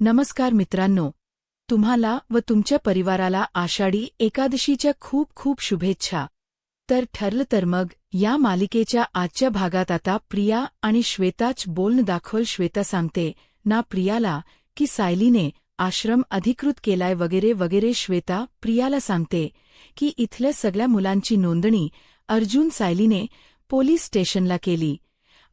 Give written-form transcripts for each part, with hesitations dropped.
नमस्कार मित्रांनो, तुम्हाला व तुमच्या परिवाराला आषाढी एकादशीच्या खूप खूप शुभेच्छा. तर ठरलं तर मग या मालिकेच्या आजच्या भागात आता प्रिया आणि श्वेताच बोलणं दाखवल. श्वेता सांगते ना प्रियाला की सायलीने आश्रम अधिकृत केलाय वगैरे वगैरे. श्वेता प्रियाला सांगते की इथल्या सगळ्या मुलांची नोंदणी अर्जुन सायलीने पोलीस स्टेशनला केली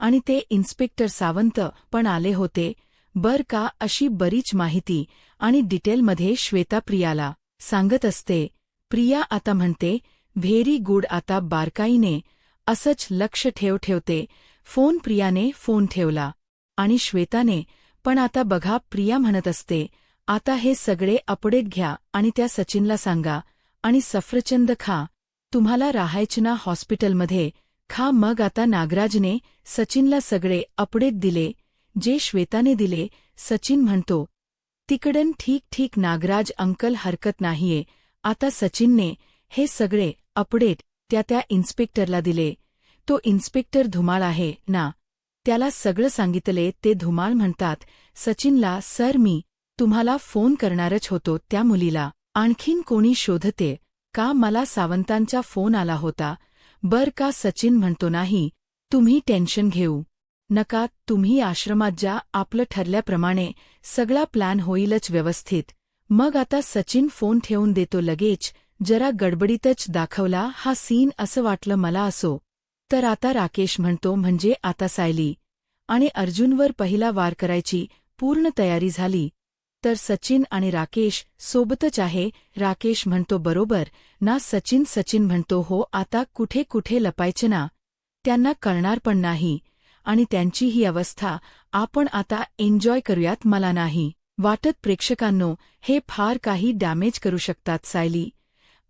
आणि ते इन्स्पेक्टर सावंत पण आले होते बर का. अशी बरीच माहिती आणि डिटेलमध्ये श्वेता प्रियाला सांगत असते. प्रिया आता म्हणते व्हेरी गुड, आता बारकाईने असंच लक्ष ठेवते. प्रियाने फोन ठेवला आणि श्वेताने पण आता बघा प्रिया म्हणत असते आता हे सगळे अपडेट घ्या आणि त्या सचिनला सांगा आणि सफरचंद खा, तुम्हाला राहायचं ना हॉस्पिटलमध्ये खा. मग आता नागराजने सचिनला सगळे अपडेट दिले जे श्वेताने दिले. सचिन म्हणतो तिकडन ठीक ठीक नागराज अंकल, हरकत नाहीये. आता सचिनने हे सगळे अपडेट त्या इन्स्पेक्टरला दिले. तो इन्स्पेक्टर धुमाळ आहे ना, त्याला सगळं सांगितले. ते धुमाळ म्हणतात सचिनला सर मी तुम्हाला फोन करणारच होतो, त्या मुलीला आणखीन कोणी शोधते का, मला सावंतांचा फोन आला होता बर का. सचिन म्हणतो नाही, तुम्ही टेन्शन घेऊ नका, तुम्ही आश्रमात जा, आपलं ठरल्याप्रमाणे सगळा प्लॅन होईलच व्यवस्थित. मग आता सचिन फोन ठेवून देतो लगेच. जरा गडबडीतच दाखवला हा सीन असं वाटलं मला. असो तर आता राकेश म्हणतो म्हणजे आता सायली आणि अर्जुनवर पहिला वार करायची पूर्ण तयारी झाली तर सचिन आणि राकेश सोबतच आहे. राकेश म्हणतो बरोबर ना सचिन म्हणतो हो, आता कुठे कुठे लपायचं ना, त्यांना कळणार पण नाही आणि त्यांची ही अवस्था आपण आता एन्जॉय करूयात. मला नाही वाटत प्रेक्षकांनो हे फार काही डॅमेज करू शकतात सायली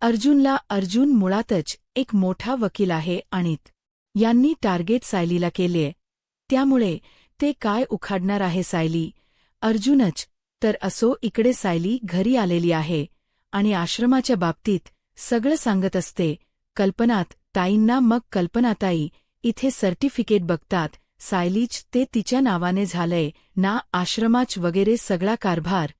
अर्जुनला. अर्जुन मुळातच एक मोठा वकील आहे आणि यांनी टार्गेट सायलीला केलेय, त्यामुळे ते काय उखाडणार आहे सायली अर्जुनच तर. असो इकडे सायली घरी आलेली आहे आणि आश्रमाच्या बाबतीत सगळं सांगत असते कल्पनात ताईंना. मग कल्पनाताई इथे सर्टिफिकेट बघतात सायलीच ते तिच्या नावाने झालंय ना आश्रमाच वगैरे सगळा कारभार.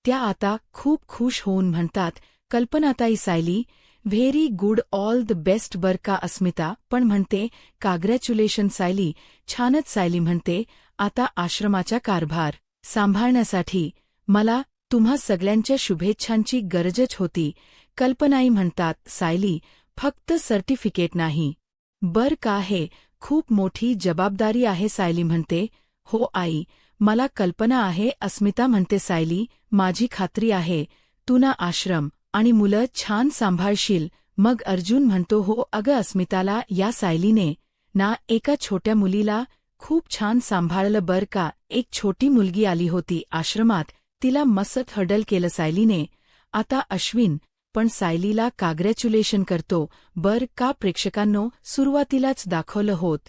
त्या आता खूप खुश होऊन म्हणतात कल्पनाताई Sayali very good, all the best बर का. अस्मिता पण म्हणते काँग्रॅच्युलेशन सायली, छानच. सायली म्हणते आता आश्रमाचा कारभार सांभाळण्यासाठी मला तुम्हा सगळ्यांच्या शुभेच्छांची गरजच होती. कल्पनाई म्हणतात सायली फक्त सर्टिफिकेट नाही बर का, हे खूप मोठी जबाबदारी आहे. सायली म्हणते हो आई, मला कल्पना आहे. अस्मिता म्हणते सायली माझी खात्री आहे तू ना आश्रम आणि मुलं छान सांभाळशील. मग अर्जुन म्हणतो हो अगं अस्मिताला या सायलीने ना एका छोट्या मुलीला खूप छान सांभाळलं बर का. एक छोटी मुलगी आली होती आश्रमात, तिला मस्त हडल केलं सायलीने. आता अश्विन पण सायलीला काँग्रॅच्युलेशन करतो बर का. प्रेक्षकांनो सुरुवातीलाच दाखवलं होत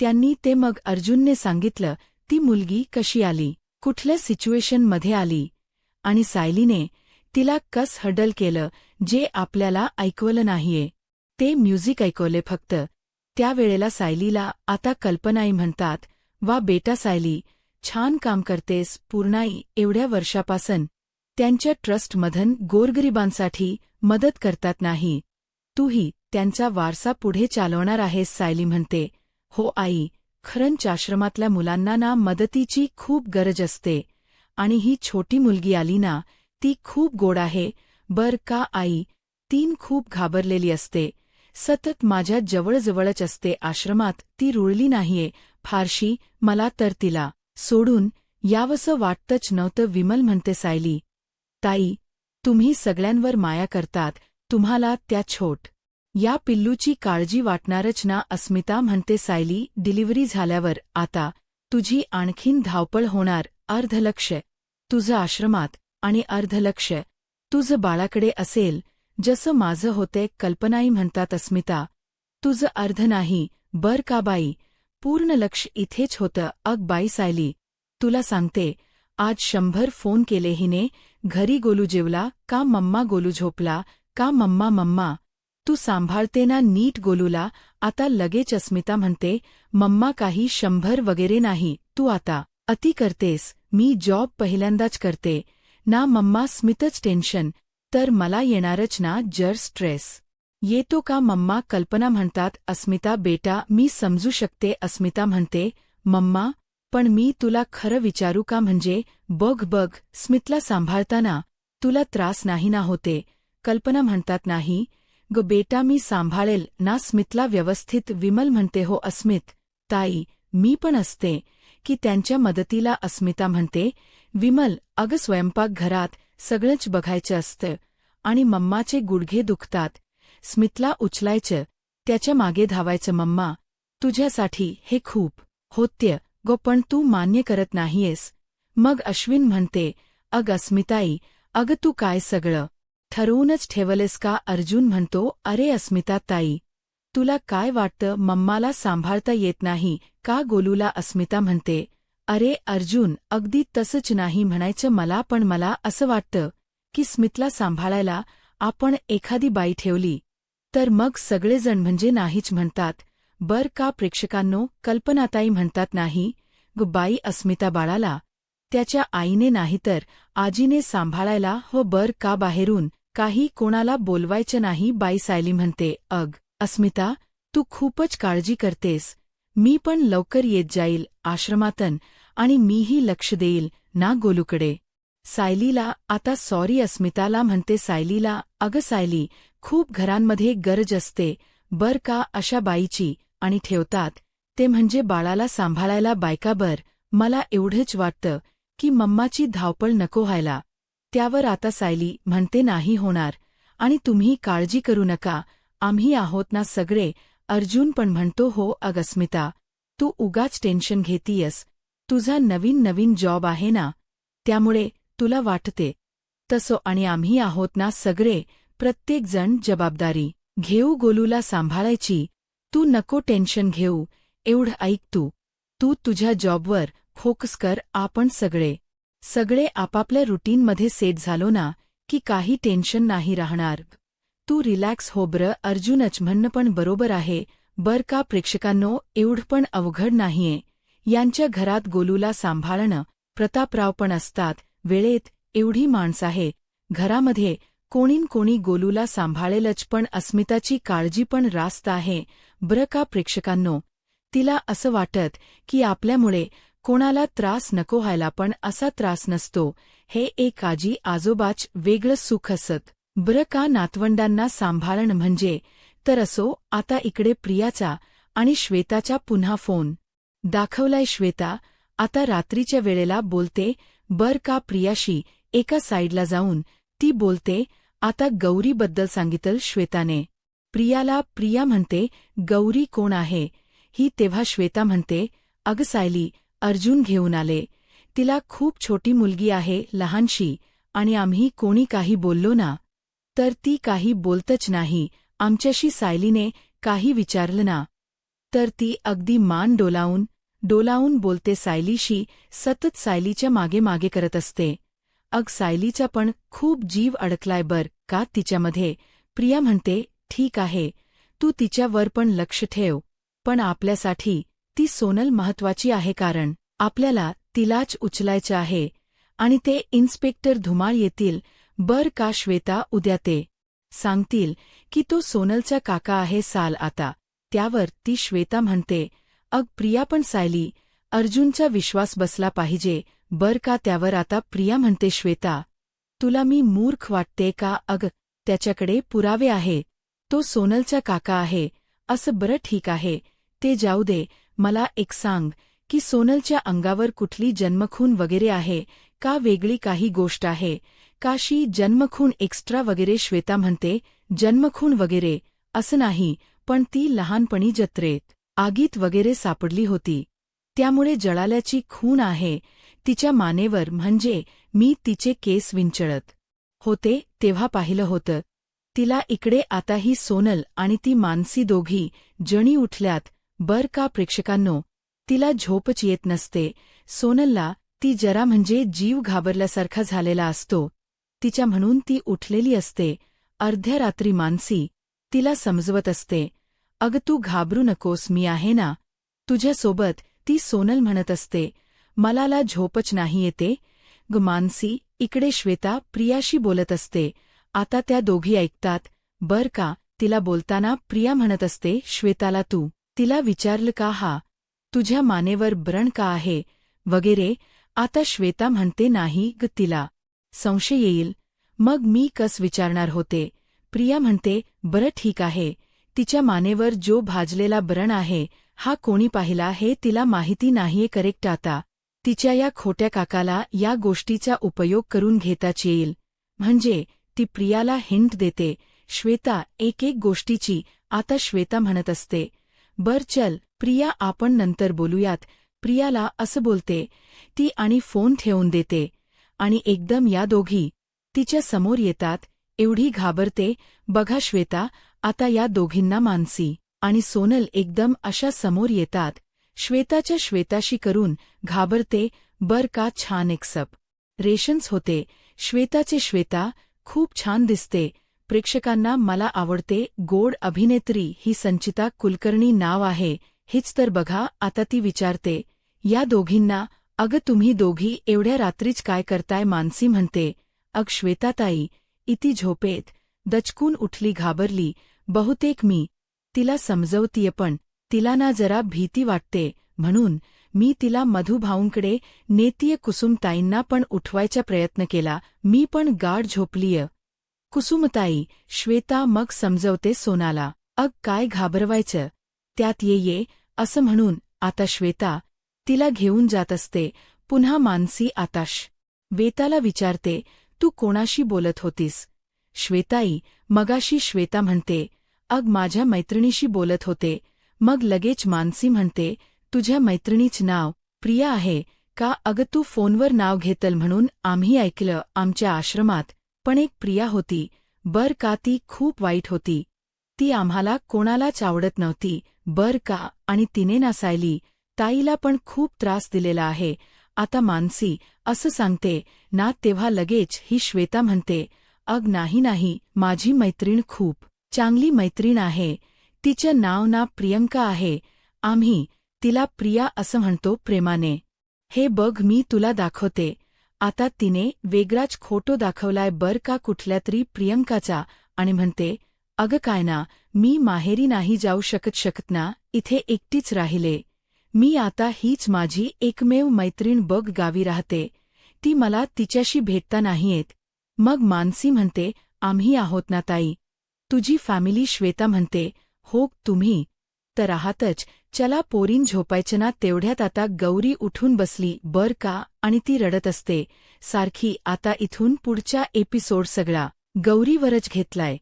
त्यांनी ते, मग अर्जुनने सांगितलं ती मुलगी कशी आली, कुठल्या सिच्युएशनमध्ये आली आणि सायलीने तिला कस हडल केलं जे आपल्याला ऐकवलं नाहीये. ते म्युझिक ऐकवले फक्त. त्यावेळेला सायलीला आता कल्पनाई म्हणतात वा बेटा सायली छान काम करतेस. पूर्णाई एवढ्या वर्षापासून त्यांच्या ट्रस्टमधून गोरगरिबांसाठी मदत करतात नाही, तूही त्यांचा वारसा पुढे चालवणार आहेस. सायली म्हणते हो आई, खरंच आश्रमातल्या मुलांना ना मदतीची खूप गरज असते आणि ही छोटी मुलगी आली ना ती खूप गोड आहे बर का. आई तीन खूप घाबरलेली असते, सतत माझ्या जवळजवळच असते आश्रमात, ती रुळली नाहीये फारशी, मला तर तिला सोडून यावंसं वाटतच नव्हतं. विमल म्हणते सायली ताई तुम्ही सगळ्यांवर माया करतात, तुम्हाला त्या या पिल्लूची काळजी वाटणारच ना. अस्मिता म्हणते सायली डिलिव्हरी झाल्यावर आता तुझी आणखीन धावपळ होणार, अर्धलक्ष तुझं आश्रमात आणि अर्धलक्ष तुझं बाळाकडे असेल जसं माझं होते. कल्पनाई म्हणतात अस्मिता तुझं अर्ध नाही बर का बाई, पूर्ण लक्ष इथेच होतं. अग बाई सायली तुला सांगते आज 100 फोन केले हिने. घरी गोलू जेवला का मम्मा, गोलू झोपला का मम्मा, तू सांभाळते ना नीट गोलूला. आता लगेच अस्मिता म्हणते मम्मा काही 100 वगैरे नाही, तू आता अति करतेस मी जॉब पहिल्यांदाच करते ना मम्मा. स्मितच टेन्शन. तर मला येणारच ना जर स्ट्रेस. येतो का मम्मा. कल्पना म्हणतात अस्मिता बेटा मी समजू शकते. अस्मिता म्हणते मम्मा पण मी तुला खरं विचारू का. म्हणजे बघ स्मितला सांभाळताना तुला त्रास नाही ना होते. कल्पना म्हणतात नाही ग बेटा मी सांभाळेल ना स्मितला व्यवस्थित. विमल म्हणते हो अस्मित ताई मी पण असते की त्यांच्या मदतीला. अस्मिता म्हणते विमल अगं स्वयंपाकघरात सगळंच बघायचं असतं आणि मम्माचे गुडघे दुखतात. स्मितला उचलायचं त्याच्या मागे धावायचं. मम्मा तुझ्यासाठी हे खूप होत्य गो पण तू मान्य करत नाहीयेस. मग अश्विन म्हणते अग अस्मिताई अगं तू काय सगळं ठरवूनच ठेवलेस का. अर्जुन म्हणतो अरे अस्मिता ताई तुला काय वाटतं मम्माला सांभाळता येत नाही का. गोलूला अस्मिता म्हणते अरे अर्जुन अगदी तसंच नाही म्हणायचं मला. पण मला असं वाटतं की स्मितला सांभाळायला आपण एखादी बाई ठेवली तर मग सगळेजण म्हणजे नाहीच म्हणतात. बर का प्रेक्षकांनो. कल्पनाताई म्हणतात नाही ग बाई अस्मिता बाळाला त्याच्या आईने नाहीतर आजीने सांभाळायला हो बर का. बाहेरून काही कोणाला बोलवायचं नाही. बाई सायली म्हणते अग अस्मिता तू खूपच काळजी करतेस. मी पण लवकर येत जाईल आश्रमातन आणि मीही लक्ष देईल ना गोलूकडे. सायलीला आता सॉरी. अस्मिताला म्हणते सायलीला अगं सायली खूप घरांमध्ये गरज असते बर का अशा बाईची आणि ठेवतात ते म्हणजे बाळाला सांभाळायला बायका. बर मला एवढंच वाटतं की मम्माची धावपळ नको व्हायला. त्यावर आता सायली म्हणते नाही होणार आणि तुम्ही काळजी करू नका आम्ही आहोत ना सगळे. अर्जुन पण म्हणतो हो अग अस्मिता तू उगाच टेन्शन घेतीयस. तुझा नवीन जॉब आहे ना त्यामुळे तुला वाटते तसं आणि आम्ही आहोत ना सगळे. प्रत्येकजण जबाबदारी घेऊ गोलूला सांभाळायची. तू नको टेन्शन घेऊ. एवढं ऐक तू तुझ्या जॉबवर फोकस कर. आपण सगळे आपापल्या रुटीनमध्ये सेट झालो ना की काही टेन्शन नाही राहणार. तू रिलॅक्स हो बर. अर्जुनच म्हणणं पण बरोबर आहे बर का. प्रेक्षकांनो एवढं पण अवघड नाहीये. यांच्या घरात गोलूला सांभाळणं. प्रतापराव पण असतात वेळेत. एवढी माणसं आहे घरामध्ये कोणी गोलूला सांभाळेलच. पण अस्मिताची काळजी पण रास्त आहे बर का. प्रेक्षकांनो तिला असं वाटत की आपल्यामुळे कोणाला त्रास नको व्हायला पण असा त्रास नसतो. हे एक आजी आजोबाच वेगळं सुख असत बर का. नातवंडांना सांभाळणं म्हणजे तर असो. आता इकडे प्रियाचा आणि श्वेताचा पुन्हा फोन दाखवलाय. श्वेता आता रात्रीच्या वेळेला बोलते बर का प्रियाशी. एका साईडला जाऊन ती बोलते आता गौरीबद्दल सांगितलं श्वेताने प्रियाला. प्रिया म्हणते गौरी कोण आहे ही. तेव्हा श्वेता म्हणते अग सायली अर्जुन घेऊन आले. तिला खूप छोटी मुलगी आहे लहानशी आणि आम्ही कोणी काही बोललो ना तर ती काही बोलतच नाही आमच्याशी. सायलीने काही विचारलं ना तर ती अगदी मान डोलावून बोलते सायलीशी. सतत सायलीच्या मागे करत असते. अग सायलीचा पण खूप जीव अडकलाय बर का तिच्यामध्ये. प्रिया म्हणते ठीक आहे तू तिच्यावर पण लक्ष ठेव पण आपल्यासाठी ती सोनल महत्वाची आहे कारण आपल्याला तिलाच उचलायचं आहे आणि ते इन्स्पेक्टर धुमाळ येतील बर का. श्वेता उद्या ते सांगतील की तो सोनलचा काका आहे साल आता. त्यावर ती श्वेता म्हणते अग प्रिया पण सायली अर्जुनचा विश्वास बसला पाहिजे बर का. त्यावर आता प्रिया म्हणते श्वेता तुला मी मूर्ख वाटते का. अग त्याच्याकडे पुरावे आहे. तो सोनलचा काका आहे असं. बरं ठीक आहे ते जाऊ दे. मला एक सांग की सोनलच्या अंगावर कुठली जन्मखून वगैरे आहे का वेगळी काही गोष्ट आहे काशी जन्मखून एक्स्ट्रा वगैरे. श्वेता म्हणते जन्मखून वगैरे असं नाही पण ती लहानपणी जत्रेत आगीत वगैरे सापडली होती त्यामुळे जळाल्याची खून आहे तिच्या मानेवर. म्हणजे मी तिचे केस विंचळत होते तेव्हा पाहिलं होतं तिला इकडे. आता ही सोनल आणि ती मानसी दोघी जणी उठल्यात बर का. प्रेक्षकांनो तिला झोपच येत नसते. सोनलला ती जरा म्हणजे जीव घाबरल्यासारखा झालेला असतो तिच्या म्हणून ती उठलेली असते. अर्ध्या रात्री मानसी तिला समजवत असते अग तू घाबरू नकोस मी आहे ना तुझ्यासोबत. ती सोनल म्हणत असते मलाला झोपच नाही येते. ग मानसी, इकडे श्वेता प्रियाशी बोलत असते. आता त्या दोघी ऐकतात. बर का, तिला बोलताना प्रिया म्हणत असते, श्वेताला तू तिला विचारलं का हा तुझ्या मानेवर व्रण का आहे वगैरे. आता श्वेता म्हणते नाही ग, तिला संशय येईल. मग मी कस विचारणार होते. प्रिया म्हणते बरं ठीक आहे, तिच्या मानेवर जो भाजलेला व्रण आहे हा कोणी पाहिला हे तिला माहिती नाहीये करेक्ट. आता तिच्या या खोट्या काकाला या गोष्टीचा उपयोग करून घेताच येईल. म्हणजे ती प्रियाला हिंट देते. श्वेता एक गोष्टीची. आता श्वेता म्हणत असते बर चल प्रिया, आपण नंतर बोलूयात. प्रियाला असं बोलते ती आणि फोन ठेवून देते. आणि एकदम या दोघी तिच्या समोर येतात. एवढी घाबरते. बघा श्वेता, आता या दोघींना मानसी आणि सोनल एकदम अशा समोर येतात. श्वेताच्या श्वेताशी करून घाबरते. बर का, छान रेशन्स होते. श्वेताचे श्वेता खूप छान दिसते. प्रेक्षकांना मला आवडते. गोड अभिनेत्री ही संचिता कुलकर्णी नाव आहे. हीच तर बघा. आता ती विचारते या दोघींना, अगं तुम्ही दोघी एवढ्या रात्रीच काय करताय. मानसी म्हणते अग श्वेताताई, इती झोपेत दचकून उठली, घाबरली बहुतेक. मी तिला समजवतीये पण तिला ना जरा भीती वाटते, म्हणून मी तिला मधुभाऊंकडे नेतीये. कुसुमताईंना पण उठवायचा प्रयत्न केला, मी पण गाढ झोपलीय. कुसुमताई, श्वेता मग समजवते सोनाला. अग काय घाबरवायचं, त्यात ये असं म्हणून. आता श्वेता तिला घेऊन जात असते. पुन्हा मानसी आताश वेताला विचारते तू कोणाशी बोलत होतीस. श्वेताई, मगाशी. श्वेता म्हणते अग माझ्या मैत्रिणीशी बोलत होते. मग लगेच मानसी म्हणते तुझ्या मैत्रिणीच नाव प्रिया आहे का. अगं तू फोनवर नाव घेतल म्हणून आम्ही ऐकलं. आमच्या आश्रमात पण एक प्रिया होती बर का, ती खूप वाईट होती. ती आम्हाला कोणालाच आवडत नव्हती बर का, आणि तिने नासायली ताईला पण खूप त्रास दिलेला आहे. आता मानसी असं सांगते ना, तेव्हा लगेच ही श्वेता म्हणते अग नाही, माझी मैत्रीण खूप चांगली मैत्रीण आहे. तिचं नाव ना प्रियंका आहे. आम्ही तिला प्रिया असं म्हणतो प्रेमाने. हे बघ मी तुला दाखवते. आता तिने वेगळाच फोटो दाखवलाय बर का, कुठल्यातरी प्रियंकाचा, आणि म्हणते अगं काय ना, मी माहेरी नाही जाऊ शकत ना, इथे एकटीच राहिले मी. आता हीच माझी एकमेव मैत्रीण बघ, गावी राहते. ती मला तिच्याशी भेटता नाही येत. मग मानसी म्हणते आम्ही आहोत ना ताई, तुझी फॅमिली. श्वेता म्हणते हो तुम्ही तर आहातच, चला पोरीन झोपायचं ना. तेवढ्यात आता गौरी उठून बसली बर का, आणि ती रडत असते सारखी. आता इथून पुढचा एपिसोड सगळा गौरीवरच घेतलाय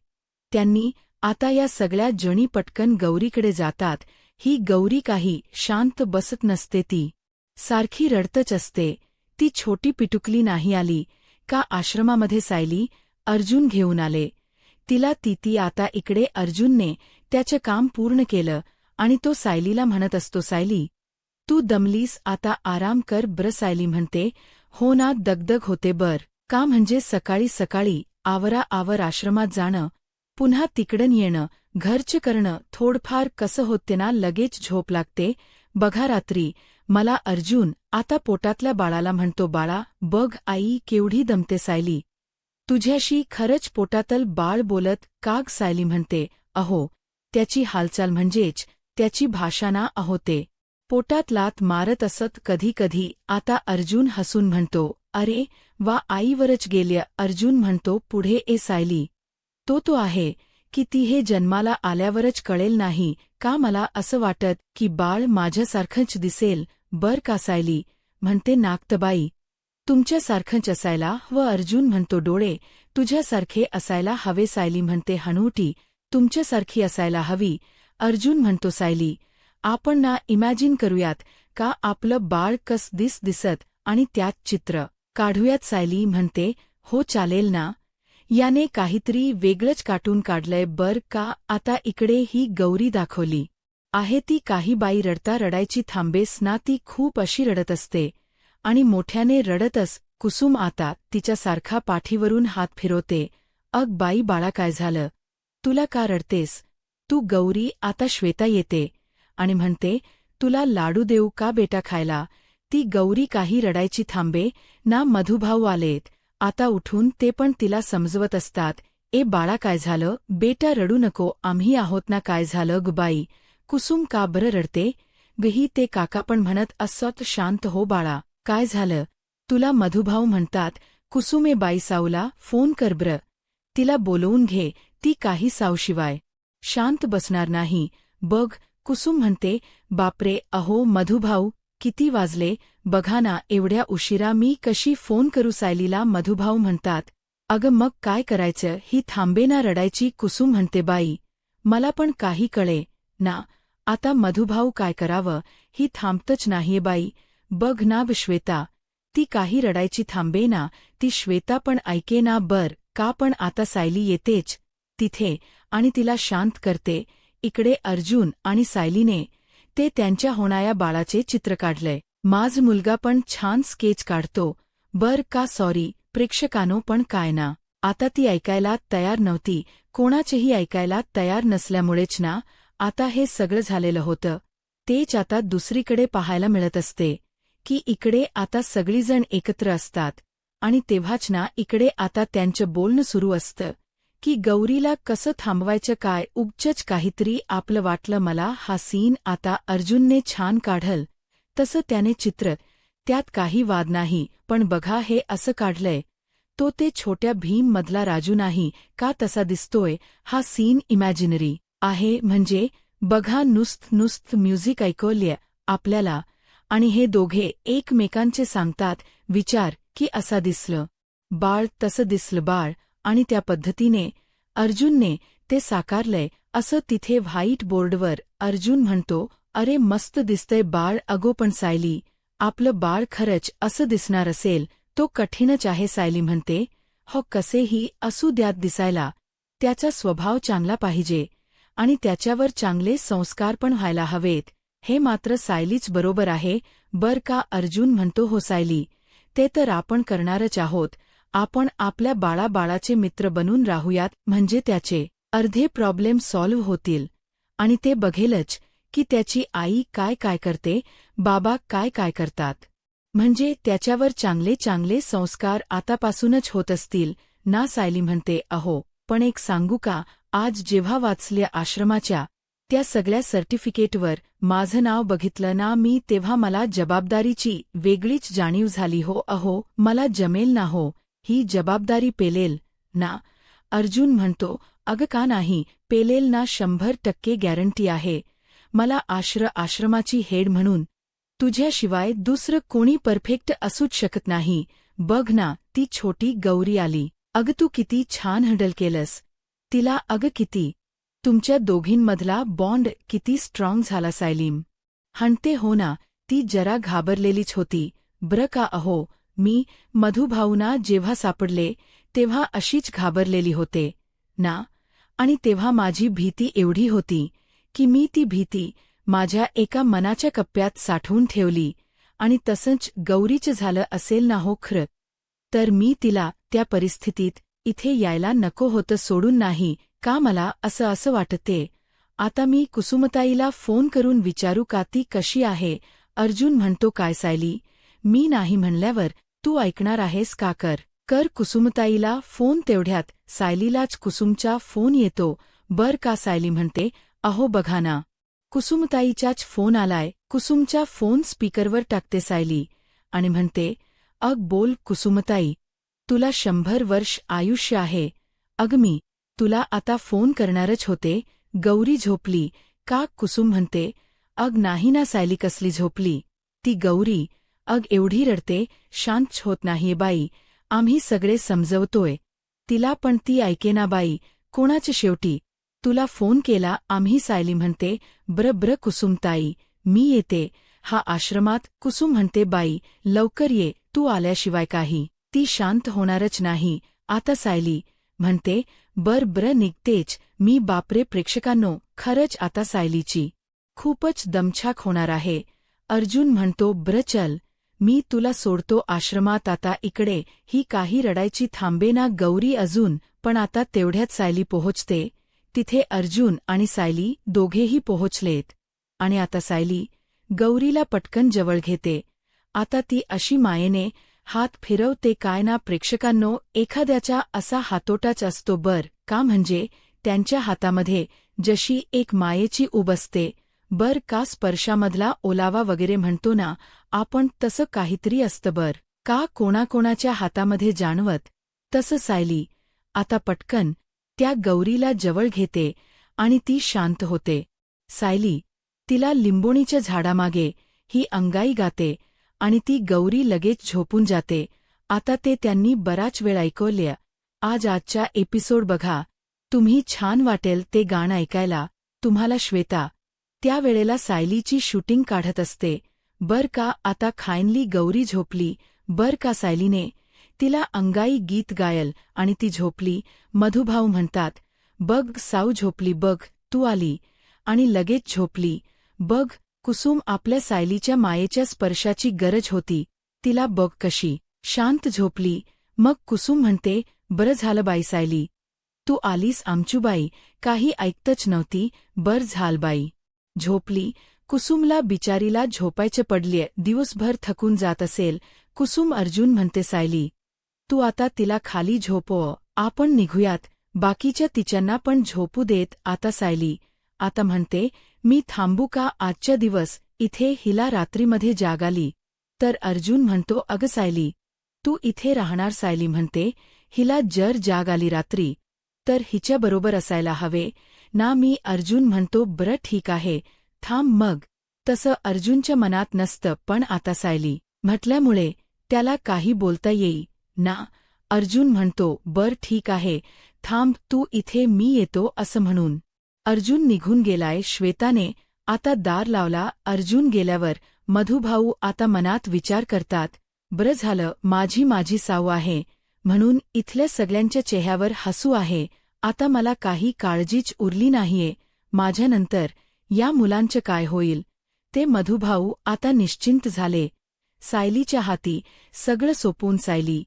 त्यांनी. आता या सगळ्या जणी पटकन गौरीकडे जातात. ही गौरी काही शांत बसत नसते, ती सारखी रडतच असते. ती छोटी पिटुकली नाही आली का आश्रमामध्ये. सायली, अर्जुन घेऊन आले तिला. ती आता इकडे अर्जुनने त्याचं काम पूर्ण केलं आणि तो सायलीला म्हणत असतो सायली तू दमलीस, आता आराम कर बर. सायली म्हणते हो ना, दगदग होते बर का, म्हणजे सकाळी सकाळी आवर आश्रमात जाणं, पुन्हा तिकडन येणं, घरचं करणं थोडफार कसं होते ना, लगेच झोप लागते. बघा रात्री मला अर्जुन आता पोटातल्या बाळाला म्हणतो बाळा बघ आई केवढी दमते. सायली, तुझ्याशी खरंच पोटातल बाळ बोलत काग. सायली म्हणते अहो त्याची हालचाल म्हणजेच त्याची भाषा ना, अहो ते पोटात लात मारत असत कधी कधी. आता अर्जुन हसून म्हणतो अरे वा, आईवरच गेल्या. अर्जुन म्हणतो पुढे सायली, तो आहे की ती हे जन्माला आल्यावरच कळेल नाही का. मला असं वाटत की बाळ माझ्यासारखंच दिसेल बर का. सायली म्हणते नागतबाई तुमच्यासारखंच असायला व. अर्जुन म्हणतो डोळे तुझ्यासारखे असायला हवे. सायली म्हणते हनुटी तुमच्यासारखी असायला हवी. अर्जुन म्हणतो सायली, आपण ना इमॅजिन करूयात का आपलं बाळ कस दिसत आणि त्यात चित्र काढूयात. सायली म्हणते हो चालेल ना, याने काहीतरी वेगळंच कार्टून काढलंय बर का. आता इकडे ही गौरी दाखवली आहे. ती काही बाई रडता रडायची थांबेस ना, ती खूप अशी रडत असते आणि मोठ्याने रडतच. कुसुम आता तिच्यासारखा पाठीवरून हात फिरवते. अग बाई बाळा काय झालं, तुला का रडतेस तू. गौरी आता श्वेता येते आणि म्हणते तुला लाडू देऊ का बेटा खायला. ती गौरी काही रडायची थांबे ना. मधुभाऊ आलेत आता उठून, ते पण तिला समजवत असतात. ए बाळा, काय झालं बेटा, रडू नको, आम्ही आहोत ना. काय झालं ग बाई, कुसुम का बरं रडते गही. ते काका पण म्हणत असत, शांत हो बाळा, काय झालं तुला. मधुभाऊ म्हणतात, कुसुमे बाई साऊला फोन कर ब्र, तिला बोलवून घे, ती काही साऊशिवाय शांत बसणार नाही बघ. कुसुम म्हणते, बापरे, अहो मधुभाऊ, किती वाजले बघा ना, एवढ्या उशिरा मी कशी फोन करू सायलीला. मधुभाऊ म्हणतात, अगं मग काय करायचं, ही थांबे ना रडायची. कुसुम म्हणते, बाई मला पण काही कळे ना आता. मधुभाऊ काय करावं, ही थांबतच नाहीये बाई. बघ ना श्वेता, ती काही रडायची थांबे ना, ती श्वेता पण ऐके ना. बर का, पण आता सायली येतेच तिथे आणि तिला शांत करते. इकडे अर्जुन आणि सायलीने ते त्यांच्या होणाऱ्या बाळाचे चित्र काढलंय. माझ मुलगा पण छान स्केच काढतो बर का. सॉरी प्रेक्षकांनो, पण काय ना, आता ती ऐकायला तयार नव्हती, कोणाचेही ऐकायला तयार नसल्यामुळेच ना आता हे सगळं झालेलं होतं. तेच आता दुसरीकडे पाहायला मिळत असते की इकडे आता सगळीजण एकत्र असतात आणि तेव्हाच ना इकडे आता त्यांचं बोलणं सुरू असतं की गौरीला कसं थांबवायचं. काय उगचच काहीतरी आपलं वाटलं मला. हा सीन आता अर्जुनने छान काढल तसं त्याने चित्र, त्यात काही वाद नाही, पण बघा हे असं काढलंय, तो ते छोट्या भीम मधला राजू नाही का तसा दिसतोय. हा सीन इमॅजिनरी आहे, म्हणजे बघा नुसत म्युझिक ऐकवलीय आपल्याला आणि हे दोघे एकमेकांचे सांगतात विचार की असा दिसलं बाळ, तसं दिसलं बाळ, आणि त्या पद्धतीने अर्जुनने ते साकारलंय. असं तिथे व्हाईट बोर्डवर अर्जुन म्हणतो, अरे मस्त दिसतंय बाळ. अगो पण सायली, आपलं बाळ खरंच असं दिसणार असेल तो कठीणच आहे. सायली म्हणते, हो कसेही असू द्यात दिसायला, त्याचा स्वभाव चांगला पाहिजे आणि त्याच्यावर चांगले संस्कार पण व्हायला हवेत. हे मात्र सायलीच बरोबर आहे बर का. अर्जुन म्हणतो, हो सायली, ते तर आपण करणारच आहोत. आपण आपल्या बाळाचे मित्र बनून राहूयात, म्हणजे त्याचे अर्धे प्रॉब्लेम सॉल्व्ह होतील आणि ते बघेलच की त्याची आई काय काय करते, बाबा काय काय करतात, म्हणजे त्याच्यावर चांगले चांगले संस्कार आतापासूनच होत असतील ना. सायली म्हणते, अहो पण एक सांगू का, आज जेव्हा वाचल्या आश्रमाच्या त्या सगळ्या सर्टिफिकेटवर माझं नाव बघितलं ना मी, तेव्हा मला जबाबदारीची वेगळीच जाणीव झाली हो. अहो मला जमेल ना हो, ही जबाबदारी पेलेल ना. अर्जुन म्हणतो, अगं का नाही पेलेल ना, 100% गॅरंटी आहे. मला आश्रमाची हेड म्हणून तुझ्याशिवाय दुसरं कोणी परफेक्ट असूच शकत नाही. बघ ना, ती छोटी गौरी आली, अगं तू किती छान हँडल केलंस तिला. अगं किती तुमच्या दोघींमधला बॉन्ड किती स्ट्रॉंग झाला. सायलीम हणते, हो ना, ती जरा घाबरलेलीच होती ब्र का. अहो मी मधुभाऊना जेव्हा सापडले तेव्हा अशीच घाबरलेली होते ना, आणि तेव्हा माझी भीती एवढी होती की मी ती भीती माझ्या एका मनाच्या कप्प्यात साठवून ठेवली, आणि तसंच गौरीचं झालं असेल ना हो खरं तर मी तिला त्या परिस्थितीत इथे यायला नको होतं सोडून. नाही का, मला असं वाटते आता मी कुसुमताईला फोन करून विचारू का ती कशी आहे. अर्जुन म्हणतो, काय सायली, मी नाही म्हणल्यावर तू ऐकणार आहेस का, कर कुसुमताईला फोन. तेवढ्यात सायलीलाच कुसुमचा फोन येतो बर का. सायली म्हणते, अहो बघा ना, कुसुमताईचाच फोन आलाय. कुसुमचा फोन स्पीकरवर टाकते सायली आणि म्हणते, अग बोल कुसुमताई, तुला 100 वर्ष आयुष्य आहे. अग मी तुला आता फोन करणारच होते. गौरी झोपली का. कुसुम म्हणते, अग नाही ना सायली, कसली झोपली ती गौरी, अग एवढी रडते, शांत होत नाहीये बाई, आम्ही सगळे समजवतोय तिला पण ती ऐकेना बाई. कोणाच शेवटी तुला फोन केला आम्ही. सायली म्हणते, ब्र कुसुमताई, मी येते हा आश्रमात. कुसुम म्हणते, बाई लवकर ये, तू आल्याशिवाय काही ती शांत होणारच नाही आता. सायली म्हणते, ब्र निघतेच मी. बापरे प्रेक्षकांनो, खरंच आता सायलीची खूपच दमछाक होणार आहे. अर्जुन म्हणतो, ब्र चल, मी तुला सोडतो आश्रमात आता. इकडे ही काही रडायची थांबे ना गौरी अजून, पण आता तेवढ्यात सायली पोहोचते तिथे. अर्जुन आणि सायली दोघेही पोहोचलेत आणि आता सायली गौरीला पटकन जवळ घेते आता ती अशी मायेने हात फिरवते काय ना प्रेक्षकांनो, एखाद्याचा असा हातोटाच असतो का, म्हणजे त्यांच्या हातामध्ये जशी एक मायेची ऊब असते का, स्पर्शामधला ओलावा वगैरे म्हणतो ना आपण, तसं काहीतरी असतं का, कोणाकोणाच्या हातामध्ये जाणवत तसं सायली आता पटकन त्या गौरीला जवळ घेते आणि ती शांत होते. सायली तिला लिंबोणीच्या झाडामागे ही अंगाई गाते आणि ती गौरी लगेच झोपून जाते. आता ते त्यांनी बराच वेळ ऐकवल्या. आजच्या एपिसोड बघा, तुम्ही छान वाटेल ते गाणं ऐकायला तुम्हाला. श्वेता त्या वेळेला सायलीची शूटिंग काढत असते का. आता खायनली गौरी झोपली का. सायलीने तिला अंगाई गीत गायल आणि ती झोपली. मधुभाऊ म्हणतात, बघ साऊ झोपली बघ, तू आली आणि लगेच झोपली बघ. कुसुम आपल्या सायलीच्या मायेच्या स्पर्शाची गरज होती, तिला बघ कशी शांत झोपली. मग कुसुम म्हणते, बरं झालं बाई सायली, तू आलीस. आमचूबाई काही ऐकतच नव्हती. झाल बाई झोपली. कुसुमला बिचारीला झोपायचे पडले, दिवसभर थकून जात असेल. कुसुम अर्जुन म्हणते, सायली तू आता तिला खाली झोपव, आपण निघूयात, बाकीच्या तिच्यांना पण झोपू देत. आता सायली आता म्हणते, मी थांबू का आजच्या दिवस इथे, हिला रात्रीमध्ये जाग आली तर. अर्जुन म्हणतो, अगं सायली तू इथे राहणार. सायली म्हणते, हिला जर जाग आली रात्री तर हिच्याबरोबर असायला हवे ना मी. अर्जुन म्हणतो, बरं ठीक आहे, थांब मग. तसं अर्जुनच्या मनात नसतं, पण आता सायली म्हटल्यामुळे त्याला काही बोलता येई ना. अर्जुन म्हणतो, ठीक आहे, थांब तू इथे, मी येतो असं म्हणून अर्जुन निघून गेलाय. श्वेताने आता दार लावला. अर्जुन गेल्यावर मधुभाऊ आता मनात विचार करतात, बरं झालं माझी साऊ आहे म्हणून. इथल्या सगळ्यांच्या चेहऱ्यावर हसू आहे. आता मला काही काळजीच उरली नाहीये. माझ्यानंतर या मुलांचं काय होईल ते. मधुभाऊ आता निश्चिंत झाले. सायलीच्या हाती सगळं सोपून सायली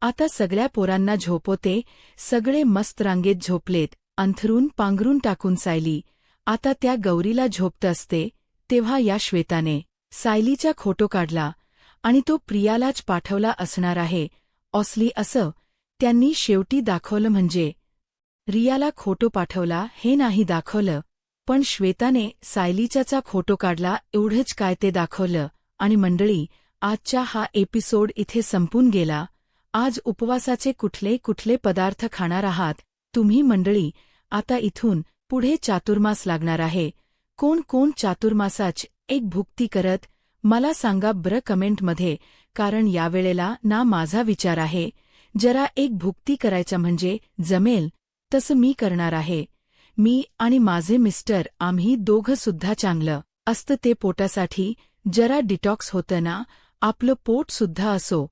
आता सगळ्या पोरांना झोपवते. सगळे मस्त रांगेत झोपलेत. अंथरून पांघरून टाकून सायली आता त्या गौरीला झोपत असते. तेव्हा या श्वेताने सायलीचा फोटो काढला आणि तो प्रियालाच पाठवला असणार आहे ऑसली असं त्यांनी शेवटी दाखवलं. म्हणजे रियाला फोटो पाठवला हे नाही दाखवलं, पण श्वेताने सायलीचाचा फोटो काढला एवढंच काय ते दाखवलं. आणि मंडळी, आजचा हा एपिसोड इथे संपून गेला. आज उपवासाचे कुठले कुठले पदार्थ खाणार आहात तुम्ही मंडळी? आता इथून पुढे चातुर्मास लागणार आहे. कोण कोण चातुर्मासाच एक भुक्ती करत मला सांगा बरं कमेंटमध्ये, कारण यावेळेला ना माझा विचार आहे जरा एक भुक्ती करायचा, म्हणजे जमेल तसं मी करणार आहे. मी आणि माझे मिस्टर आम्ही दोघं सुद्धा चांगलं असतं ते पोटासाठी, जरा डिटॉक्स होतं ना आपलं पोट सुद्धा असो.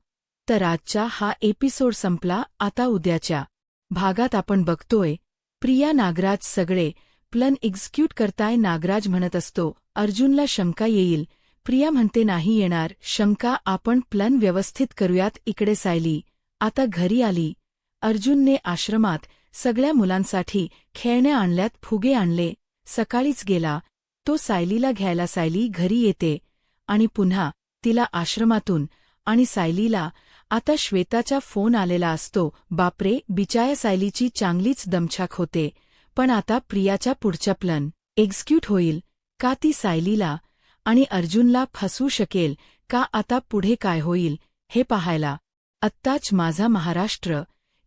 तर आजचा हा एपिसोड संपला. आता उद्याच्या भागात आपण बघतोय प्रिया नागराज सगळे प्लन एक्झिक्यूट करताय. नागराज म्हणत असतो, अर्जुनला शंका येईल. प्रिया म्हणते, नाही येणार शंका, आपण प्लन व्यवस्थित करूयात. इकडे सायली आता घरी आली. अर्जुनने आश्रमात सगळ्या मुलांसाठी खेळण्या आणल्यात, फुगे आणले. सकाळीच गेला तो सायलीला घ्यायला. सायली घरी येते आणि पुन्हा तिला आश्रमातून आणि सायलीला आता श्वेताचा फोन आलेला असतो. बापरे, बिचाया सायलीची चांगलीच दमछाक होते. पण आता प्रियाचा पुढचा प्लन एक्झिक्यूट होईल का? ती सायलीला आणि अर्जुनला फसवू शकेल का? आता पुढे काय होईल हे पाहायला आत्ताच माझा महाराष्ट्र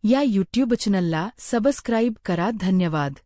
या यूट्यूब चॅनलला सबस्क्राईब करा. धन्यवाद.